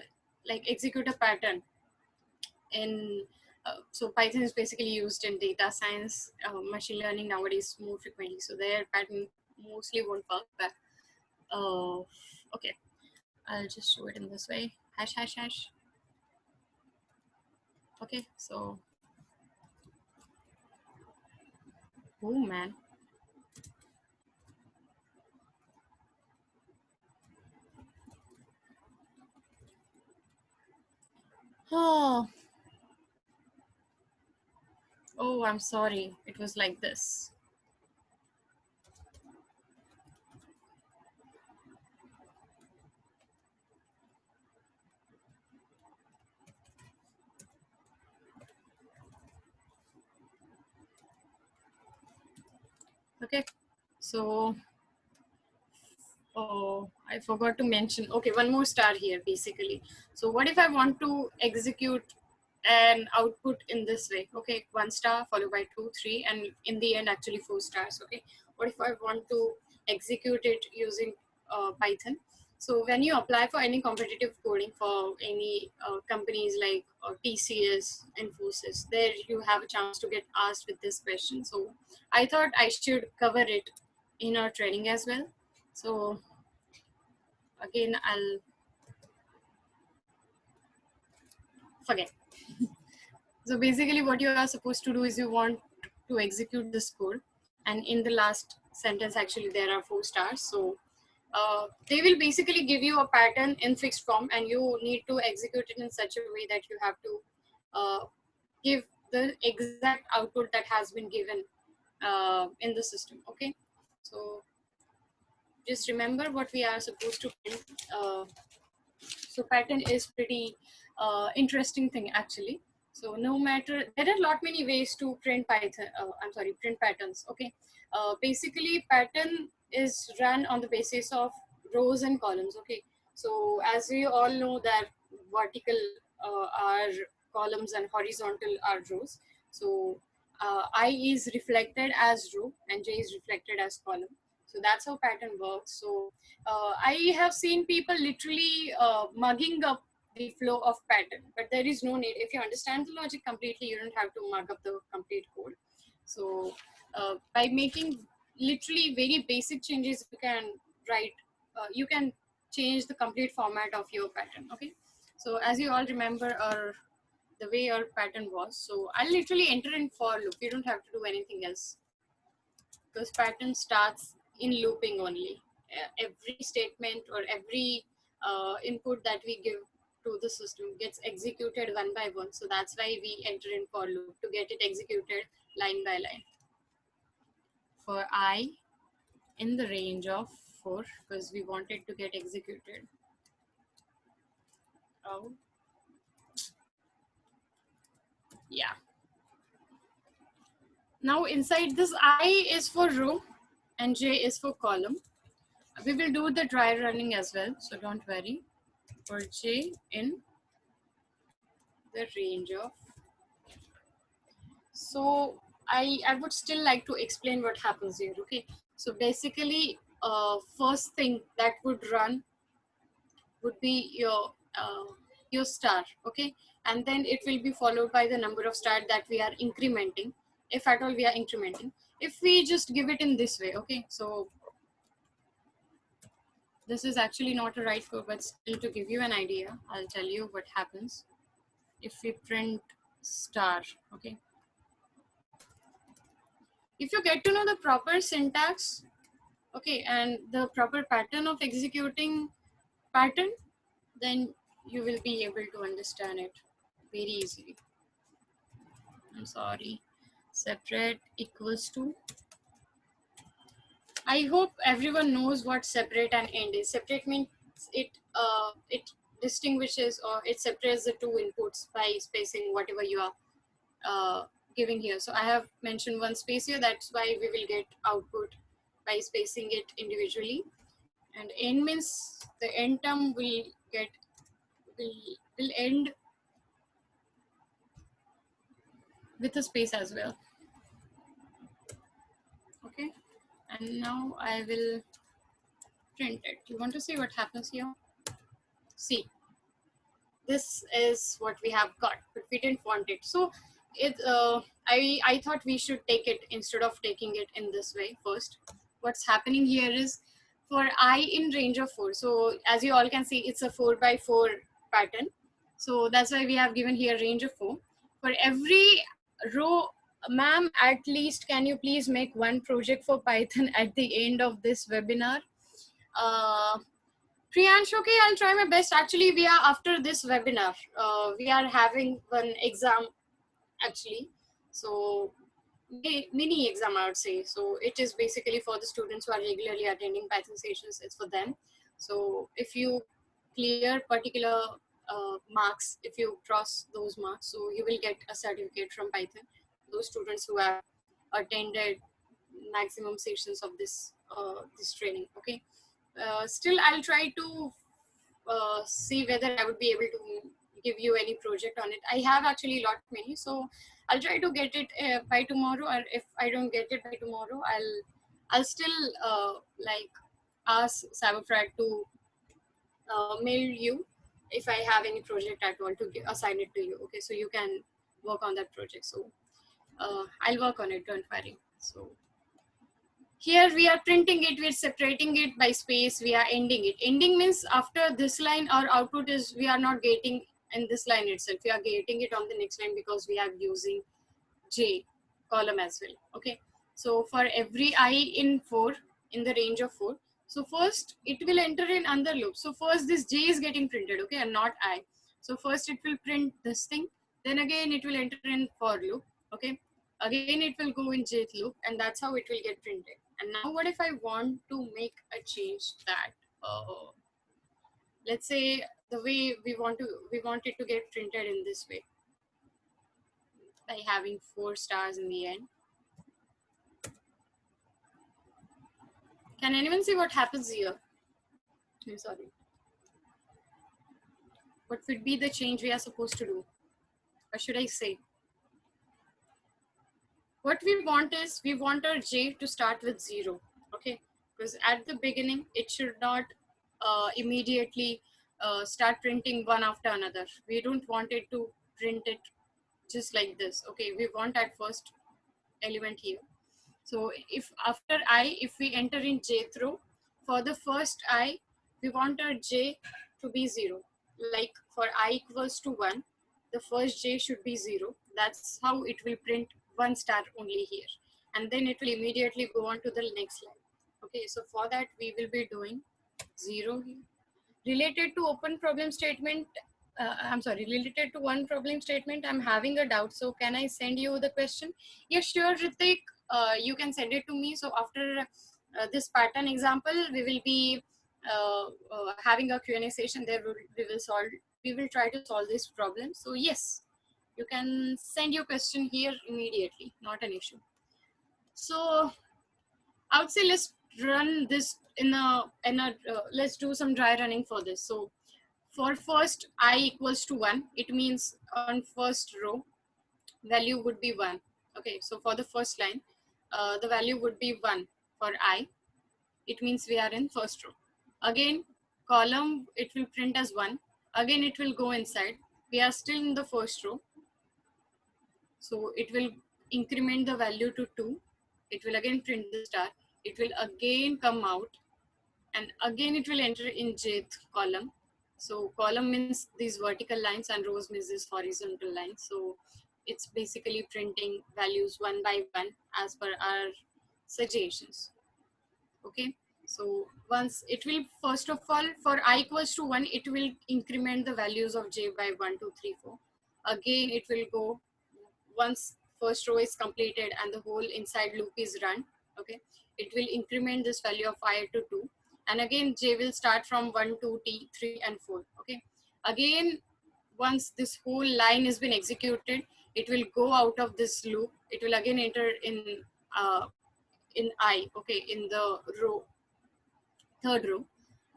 like execute a pattern in so Python is basically used in data science, machine learning nowadays more frequently, so their pattern mostly won't work. But okay, I'll just show it in this way, hash hash hash. Okay, so oh man, oh I'm sorry, it was like this. Okay, so oh, I forgot to mention. Okay, one more star here basically. So what if I want to execute an output in this way? Okay, 1 star followed by 2, 3, and in the end actually 4 stars. Okay, what if I want to execute it using Python? So when you apply for any competitive coding for any companies like TCS, Infosys, there you have a chance to get asked with this question. So I thought I should cover it in our training as well. So again, I'll forget. So basically what you are supposed to do is you want to execute this code, and in the last sentence actually there are 4 stars. So they will basically give you a pattern in fixed form, and you need to execute it in such a way that you have to give the exact output that has been given in the system. Okay, so just remember what we are supposed to print. So pattern is pretty interesting thing actually. So no matter, there are lot many ways to print Python, I'm sorry, print patterns. Okay, basically pattern is run on the basis of rows and columns. Okay, so as we all know that vertical are columns and horizontal are rows. So I is reflected as row and J is reflected as column. So that's how pattern works. So I have seen people literally mugging up the flow of pattern, but there is no need. If you understand the logic completely, you don't have to mug up the complete code. So by making literally very basic changes, you can write, you can change the complete format of your pattern. Okay, so as you all remember, the way our pattern was, so I'll literally enter in for loop. You don't have to do anything else because pattern starts in looping only. every statement or every input that we give to the system gets executed one by one. So that's why we enter in for loop to get it executed line by line. For I in the range of 4, because we want it to get executed. Oh, yeah. Now inside this I is for row and J is for column. We will do the dry running as well, so don't worry. For J in the range of, so I would still like to explain what happens here. Okay, so basically first thing that would run would be your star. Okay, and then it will be followed by the number of star that we are incrementing, if at all we are incrementing. If we just give it in this way, okay, so this is actually not a right code, but still to give you an idea, I'll tell you what happens if we print star. Okay, if you get to know the proper syntax, okay, and the proper pattern of executing pattern, then you will be able to understand it very easily. I'm sorry, separate equals to, I hope everyone knows what separate and end is. Separate means it distinguishes or it separates the two inputs by spacing whatever you are giving here. So I have mentioned one space here, that's why we will get output by spacing it individually. And end means the end term will get will end with a space as well. Okay, and now I will print it. You want to see what happens here? See, this is what we have got, but we didn't want it. So I thought we should take it instead of taking it in this way first. What's happening here is for I in range of 4. So as you all can see, it's a 4 by 4 pattern. So that's why we have given here range of 4. For every row, ma'am, at least can you please make one project for Python at the end of this webinar? Priyansh, okay, I'll try my best. Actually, we are after this webinar, we are having one exam actually. So mini exam, I would say. So it is basically for the students who are regularly attending Python sessions. It's for them. So if you clear particular marks, if you cross those marks, so you will get a certificate from Python. Those students who have attended maximum sessions of this this training. Okay. Still, I'll try to see whether I would be able to give you any project on it. I have actually lot many, so I'll try to get it by tomorrow. Or if I don't get it by tomorrow, I'll still like ask Cyberfrag to mail you if I have any project at all to assign it to you. Okay, so you can work on that project. So I'll work on it. Don't worry. So here we are printing it, we're separating it by space, we are ending it. Ending means after this line, our output is, we are not getting in this line itself, we are getting it on the next line because we are using J column as well. Okay, so for every I in 4, in the range of 4, so first it will enter in another loop. So first this J is getting printed, okay, and not I. So first it will print this thing, then again it will enter in for loop, okay, again it will go in jth loop, and that's how it will get printed. And now what if I want to make a change that let's say the way we want it to get printed in this way by having 4 stars in the end. Can anyone see what happens here? I'm sorry. What would be the change we are supposed to do? Or should I say? What we want is, we want our J to start with 0, okay? Because at the beginning, it should not immediately start printing one after another. We don't want it to print it just like this, okay? We want at first element here. So if after I, if we enter in jth row, for the first I, we want our J to be 0. Like for I equals to 1, the first J should be 0. That's how it will print 1 star only here. And then it will immediately go on to the next line. Okay, so for that we will be doing 0 here. Related to open problem statement, I'm sorry, related to one problem statement, I'm having a doubt. So can I send you the question? Yes, sure, Ritik. You can send it to me. So after this pattern example, we will be having a Q&A session. There we will try to solve this problem. So yes, you can send your question here immediately. Not an issue. So I would say let's run this in a let's do some dry running for this. So for first I equals to 1, it means on first row value would be 1. Okay, so for the first line the value would be 1 for I. It means we are in first row. Again column, it will print as 1. Again it will go inside. We are still in the first row. So it will increment the value to 2. It will again print the star. It will again come out, and again it will enter in jth column. So column means these vertical lines and rows means this horizontal line. So it's basically printing values one by one as per our suggestions. Okay, so once it will, first of all, for I equals to 1, it will increment the values of j by 1, 2, 3, 4. Again it will go, once first row is completed and the whole inside loop is run, okay, it will increment this value of I to 2, and again j will start from 1, 2, 3 and 4. Okay, again once this whole line has been executed, it will go out of this loop. It will again enter in I, okay, in the row, third row.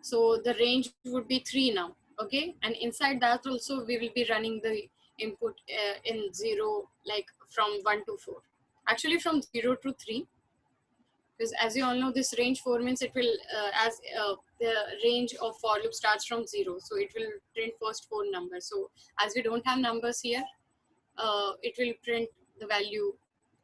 So the range would be 3 now. Okay, and inside that also we will be running the input in 0, like from 1 to 4, actually from 0 to 3, because as you all know, this range 4 means it will as the range of for loop starts from 0, so it will print first 4 numbers. So as we don't have numbers here, it will print the value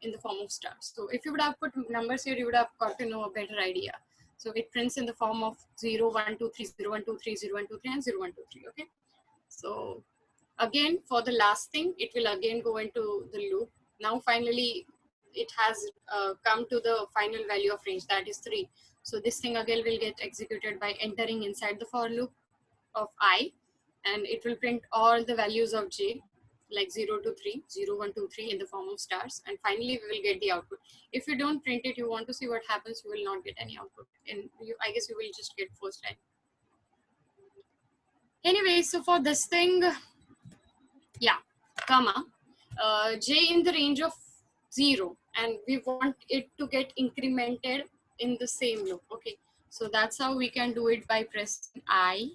in the form of stars. So if you would have put numbers here, you would have got to know a better idea. So it prints in the form of 0, 1, 2, 3, 0, 1, 2, 3, 0, 1, 2, 3, and 0, 1, 2, 3. Okay. So again, for the last thing, it will again go into the loop. Now finally, it has come to the final value of range, that is 3. So this thing again will get executed by entering inside the for loop of I, and it will print all the values of j, like 0 to 3, 0, 1, 2, 3 in the form of stars, and finally we will get the output. If you don't print it, you want to see what happens, you will not get any output, and I guess you will just get first line. Anyway, so for this thing, yeah, comma, j in the range of 0, and we want it to get incremented in the same loop. Okay, so that's how we can do it by pressing I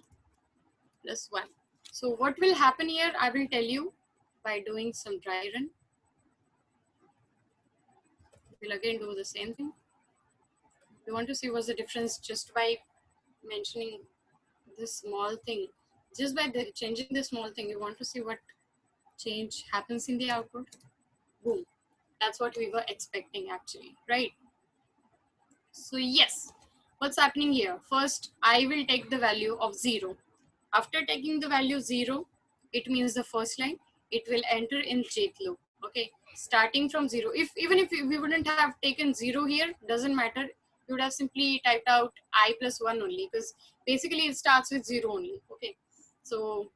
plus 1. So what will happen here, I will tell you by doing some dry run. We'll again do the same thing. You want to see what's the difference just by mentioning this small thing, just by changing the small thing, you want to see what change happens in the output. Boom, that's what we were expecting actually, right? So yes, what's happening here, first I will take the value of 0. After taking the value 0, it means the first line, it will enter in jth loop. Okay, starting from 0. If even if we wouldn't have taken 0 here, doesn't matter, you would have simply typed out I plus 1 only, because basically it starts with 0 only. Okay, so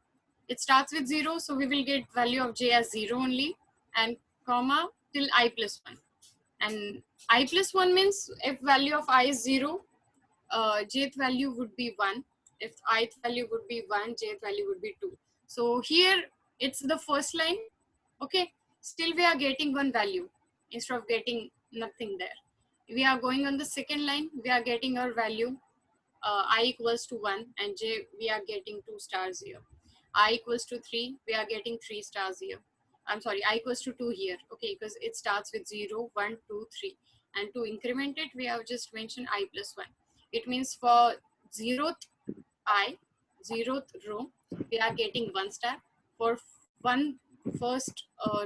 it starts with 0, so we will get value of j as 0 only, and comma till I plus 1. And I plus 1 means if value of I is 0, jth value would be 1. If ith value would be 1, jth value would be 2. So here it's the first line. Okay, still we are getting one value instead of getting nothing there. We are going on the second line, we are getting our value I equals to 1, and j we are getting 2 stars here. I equals to 3, we are getting 3 stars here. I'm sorry, I equals to 2 here. Okay, because it starts with 0, 1, 2, 3. And to increment it, we have just mentioned I plus 1. It means for 0th I, 0th row, we are getting 1 star. For first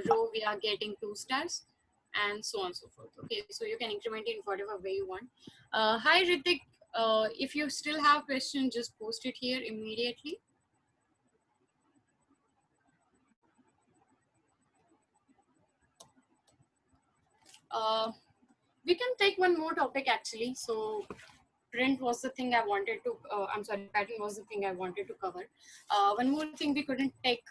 row, we are getting 2 stars, and so on and so forth. Okay, so you can increment it in whatever way you want. Hi Ritik, if you still have questions, just post it here immediately. We can take one more topic actually. So print was the thing I wanted to, I'm sorry, pattern was the thing I wanted to cover. One more thing we couldn't take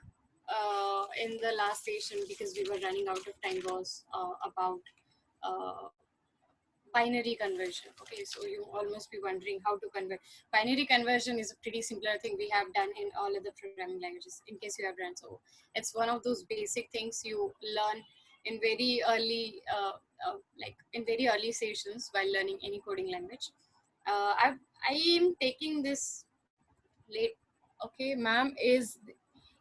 in the last session because we were running out of time was about uh, binary conversion. Okay, so you almost be wondering how to convert. Binary conversion is a pretty similar thing we have done in all other programming languages, in case you have run. So it's one of those basic things you learn in very early, like in very early sessions while learning any coding language. I am taking this late. Okay, ma'am, is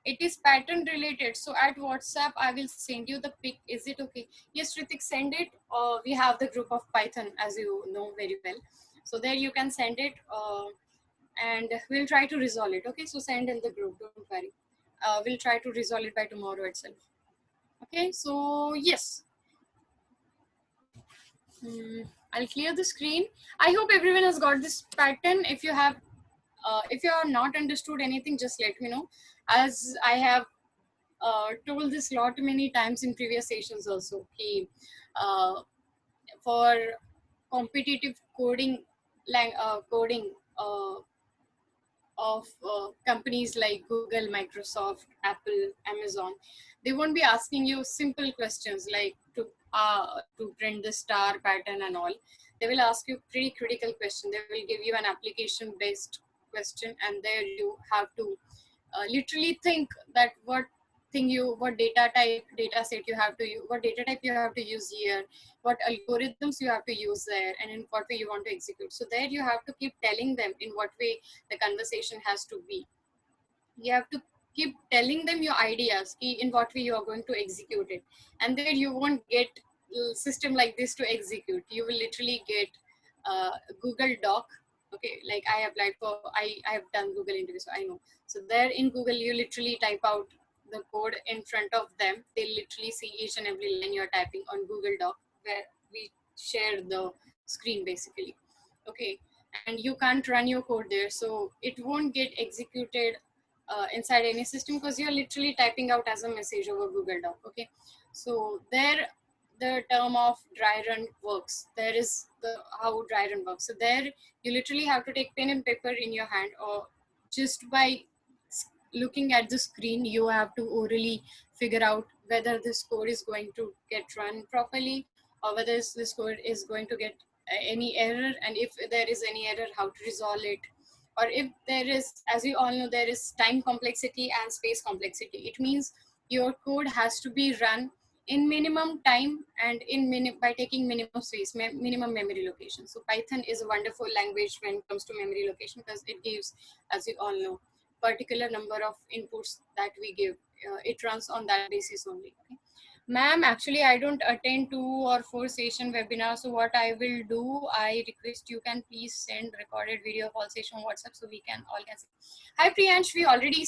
it is pattern related, so at WhatsApp I will send you the pic. Is it okay? Yes, Ritik, send it. We have the group of Python, as you know very well, so there you can send it, and we'll try to resolve it. Okay, so send in the group, don't worry. We'll try to resolve it by tomorrow itself. Okay, so yes. I'll clear the screen. I hope everyone has got this pattern. If you have not understood anything, just let me know, as I have told this lot many times in previous sessions also. Uh, for competitive coding, coding of companies like Google, Microsoft, Apple, Amazon, they won't be asking you simple questions like to print the star pattern and all. They will ask you pretty critical question. They will give you an application based question, and there you have to literally think that what data type, data set you have to use, what data type you have to use here, what algorithms you have to use there, and in what way you want to execute. So there you have to keep telling them in what way the conversation has to be. You have to keep telling them your ideas, in what way you are going to execute it, and there you won't get a system like this to execute. You will literally get Google Doc. Okay, like I applied for, I have done Google interview, so I know. So there in Google, you literally type out the code in front of them. They literally see each and every line you're typing on Google Doc, where we share the screen basically. Okay, and you can't run your code there, so it won't get executed inside any system, because you're literally typing out as a message over Google Doc. Okay, so there the term of dry run works. There is the how dry run works. So there you literally have to take pen and paper in your hand, or just by looking at the screen you have to orally figure out whether this code is going to get run properly, or whether this code is going to get any error, and if there is any error, how to resolve it. Or if there is, as we all know, there is time complexity and space complexity. It means your code has to be run in minimum time and by taking minimum space, minimum memory location. So Python is a wonderful language when it comes to memory location, because it gives, as you all know, particular number of inputs that we give. It runs on that basis only. Okay? Ma'am, actually I don't attend 2 or 4 session webinars, so what I will do, I request you can please send recorded video of all session WhatsApp, so we can all can see. Hi Priyansh, we already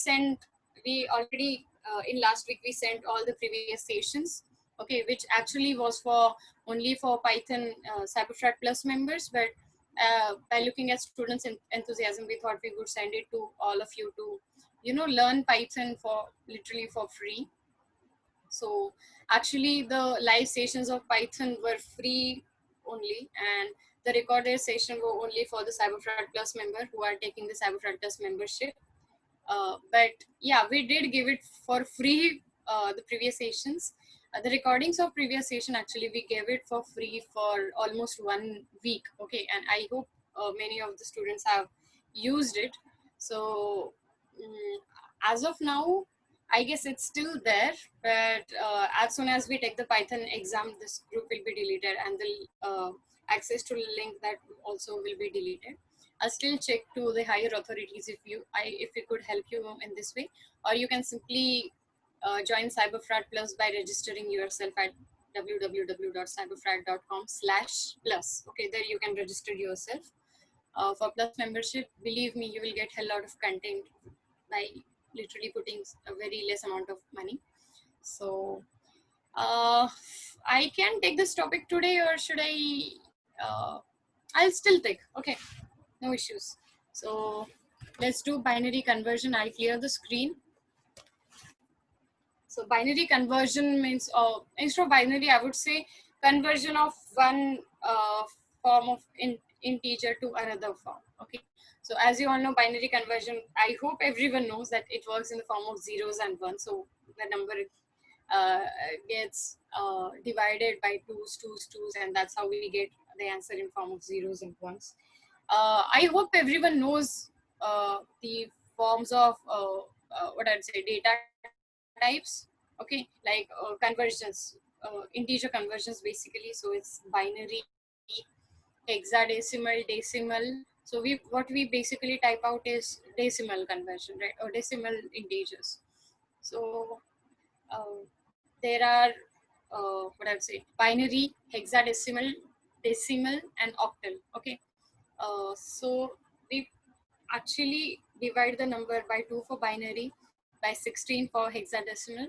in last week we sent all the previous sessions, okay, which actually was for only for Python Cyberfrat Plus members, but by looking at students' enthusiasm, we thought we would send it to all of you to, learn Python for literally for free. So actually the live sessions of Python were free only, and the recorded session were only for the Cyberfrat Plus member who are taking the Cyberfrat Plus membership. But yeah, we did give it for free, the previous sessions. The recordings of previous session, actually we gave it for free for almost 1 week. Okay, and I hope many of the students have used it. So as of now, I guess it's still there, but as soon as we take the Python exam, this group will be deleted, and the access to link that also will be deleted. I'll still check to the higher authorities if we could help you in this way, or you can simply join Cyberfrat Plus by registering yourself at www.cyberfrat.com/plus. Okay, there you can register yourself for Plus membership. Believe me, you will get a lot of content by literally putting a very less amount of money. So I can take this topic today, or should I? I'll still take. Okay, no issues. So let's do binary conversion. I'll clear the screen. So binary conversion means, instead of binary, I would say conversion of one form of integer to another form. Okay, so as you all know, binary conversion, I hope everyone knows that it works in the form of zeros and ones. So the number uh, gets divided by twos, and that's how we get the answer in form of zeros and ones. I hope everyone knows the forms of what I'd say data types. Okay, like conversions, integer conversions basically. So it's binary, hexadecimal, decimal. So what we basically type out is decimal conversion, right, or decimal integers. So there are what I would say binary, hexadecimal, decimal, and octal. Okay, so we actually divide the number by 2 for binary, by 16 for hexadecimal,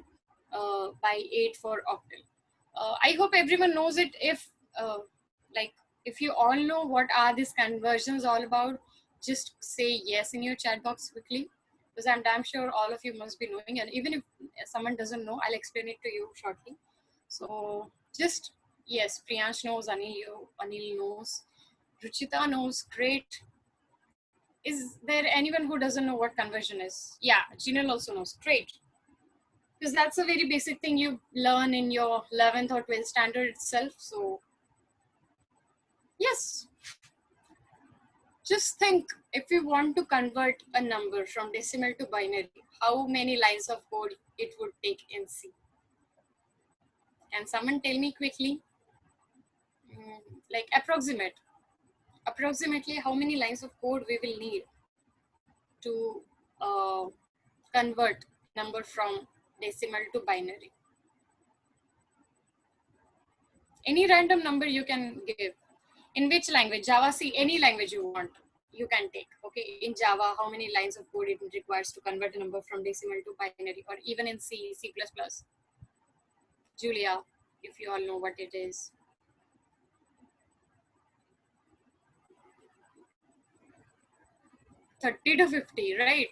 by 8 for octal. I hope everyone knows it. Like if you all know what are these conversions all about, just say yes in your chat box quickly, because I'm damn sure all of you must be knowing, and even if someone doesn't know, I'll explain it to you shortly. So just yes, Priyansh knows, Anil knows, Ruchita knows, great. Is there anyone who doesn't know what conversion is? Yeah, Jinal also knows, great. Because that's a very basic thing you learn in your 11th or 12th standard itself. So yes, just think, if you want to convert a number from decimal to binary, how many lines of code it would take in C? Can someone tell me quickly? Like approximately how many lines of code we will need to convert number from decimal to binary? Any random number you can give. In which language? Java, C, any language you want, you can take. Okay, in Java, how many lines of code it requires to convert a number from decimal to binary, or even in C, C++. Julia, if you all know what it is. 30 to 50, right?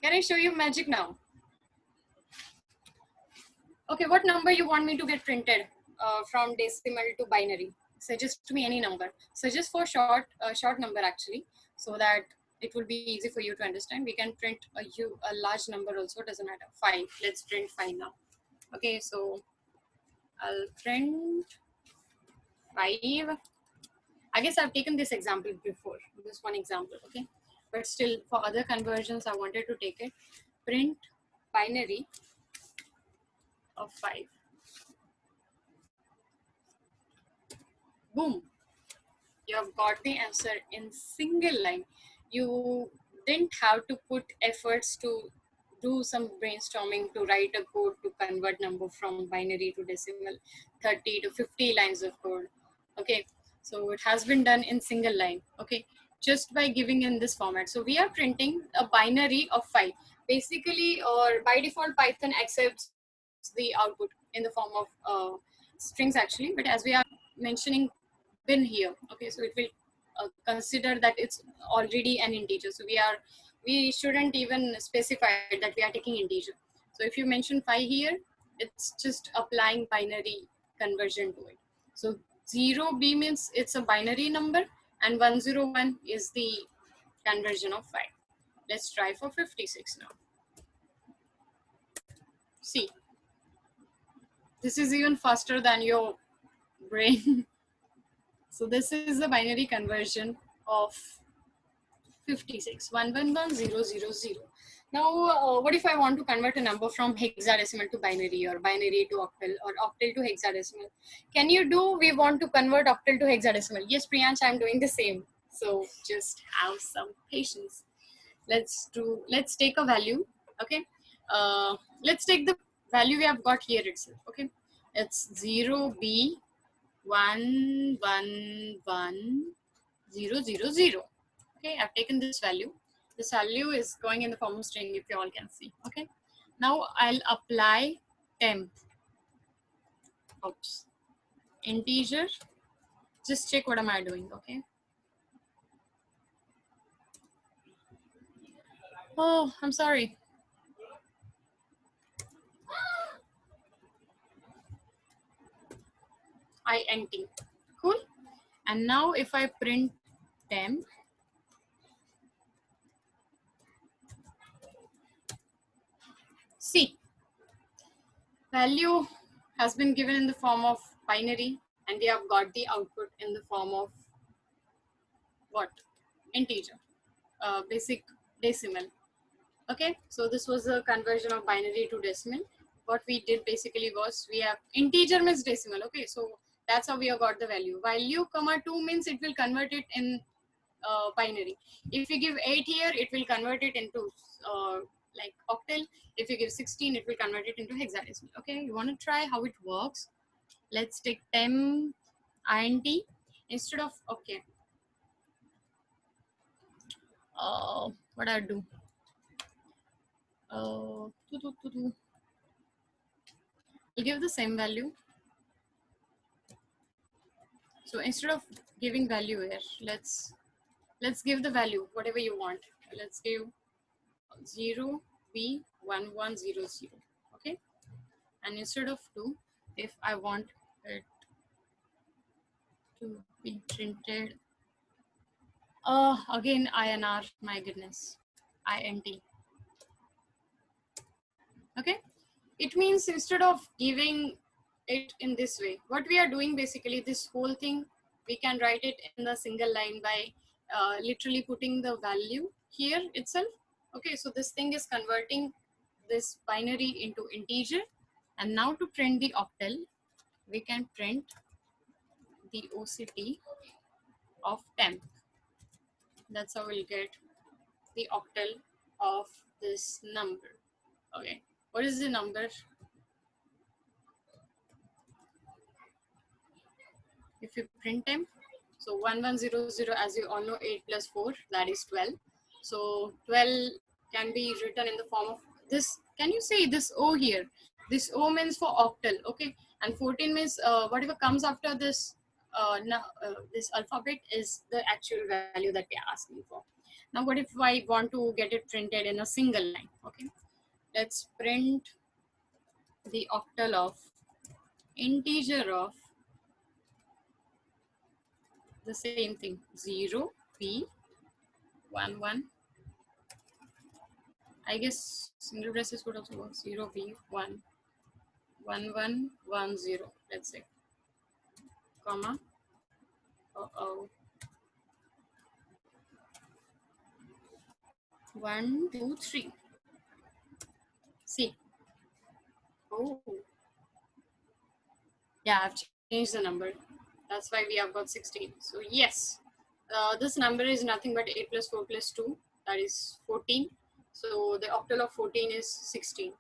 Can I show you magic now? Okay, what number you want me to get printed from decimal to binary? Suggest to me any number. Suggest for short number actually, so that it will be easy for you to understand. We can print a large number also, doesn't matter. 5. Let's print 5 now. Okay, so I'll print 5. I guess I've taken this example before, this one example, okay? But still, for other conversions, I wanted to take it. Print binary of 5. Boom. You have got the answer in single line. You didn't have to put efforts to do some brainstorming to write a code to convert number from binary to decimal, 30 to 50 lines of code. Okay, so it has been done in single line. Okay, just by giving in this format. So we are printing a binary of 5. Basically, or by default, Python accepts the output in the form of strings actually, but as we are mentioning bin here, okay, so it will consider that it's already an integer. So we shouldn't even specify that we are taking integer. So if you mention 5 here, it's just applying binary conversion to it. So 0b means it's a binary number, and 101 is the conversion of 5. Let's try for 56 now. See, this is even faster than your brain. So this is the binary conversion of 56, 111000. Now, what if I want to convert a number from hexadecimal to binary, or binary to octal, or octal to hexadecimal? Can you do, we want to convert octal to hexadecimal? Yes, Priyansh, I'm doing the same. So just have some patience. Let's take a value, okay? Let's take the value we have got here itself, okay? It's 0b 111000. Okay, I've taken this value. This value is going in the form of string, if you all can see. Okay, now I'll apply temp. Oops, integer. Just check what am I doing. Okay. Oh, I'm sorry. INT. Cool. And now if I print temp. See, value has been given in the form of binary, and we have got the output in the form of what? Integer, basic decimal. Okay, so this was a conversion of binary to decimal. What we did basically was, we have integer means decimal. Okay, so that's how we have got the value. Value comma 2 means it will convert it in binary. If you give 8 here, it will convert it into like octal. If you give 16, it will convert it into hexadecimal. Okay, you want to try how it works? Let's take temp int instead of, okay, what I do? I'll give the same value. So instead of giving value here, let's give the value whatever you want. Let's give 0b1100. Okay, and instead of 2, if I want it to be printed, again INR, my goodness, int. Okay, it means instead of giving it in this way, what we are doing basically, this whole thing, we can write it in the single line by literally putting the value here itself. Okay, so this thing is converting this binary into integer, and now to print the octal, we can print the OCT of temp. That's how we'll get the octal of this number. Okay, what is the number? If you print temp, so 1100, as you all know, 8 plus 4, that is 12. So 12 can be written in the form of this. Can you say this O here? This O means for octal, okay? And 14 means whatever comes after this, this alphabet is the actual value that we are asking for. Now, what if I want to get it printed in a single line? Okay, let's print the octal of integer of the same thing, 0b11. I guess single braces would also work. 0b11110, let's say, comma, 1 2 3. See, oh yeah, I've changed the number. That's why we have got 16. So yes, this number is nothing but 8 plus 4 plus 2, that is 14. So the octal of 14 is 16.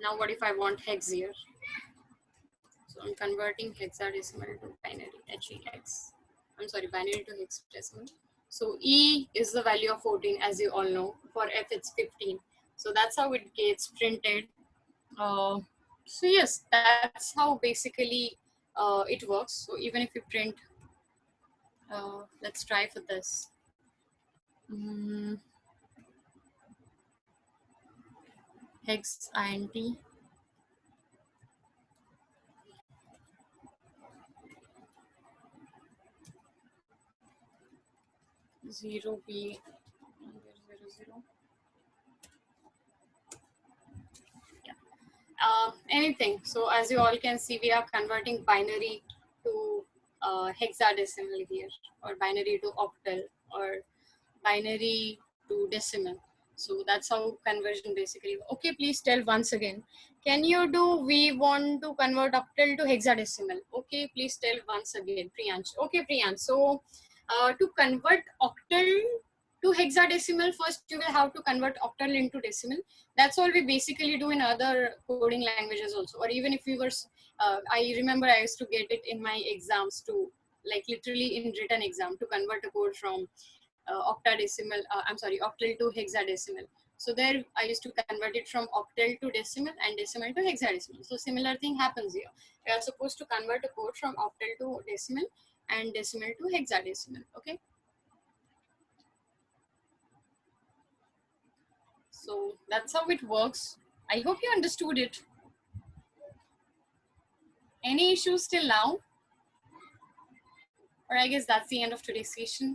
Now what if I want hex here? So I'm converting hexadecimal to binary, HEX. I'm sorry, binary to hexadecimal. So E is the value of 14, as you all know. For F, it's 15. So that's how it gets printed. So yes, that's how basically it works. So even if you print, let's try for this. Hex int 0b 000. Anything. So as you all can see, we are converting binary to hexadecimal here, or binary to octal, or binary to decimal. So that's how conversion basically. Okay, please tell once again. Can you do, we want to convert octal to hexadecimal? Okay, please tell once again, Priyansh. Okay, Priyansh. So to convert octal to hexadecimal, first you will have to convert octal into decimal. That's all we basically do in other coding languages also. Or even if we were, I remember I used to get it in my exams to, like literally in written exam, to convert a code from octadecimal, octal to hexadecimal. So there I used to convert it from octal to decimal and decimal to hexadecimal. So similar thing happens here. We are supposed to convert a code from octal to decimal and decimal to hexadecimal. Okay. So that's how it works. I hope you understood it. Any issues till now? Or I guess that's the end of today's session.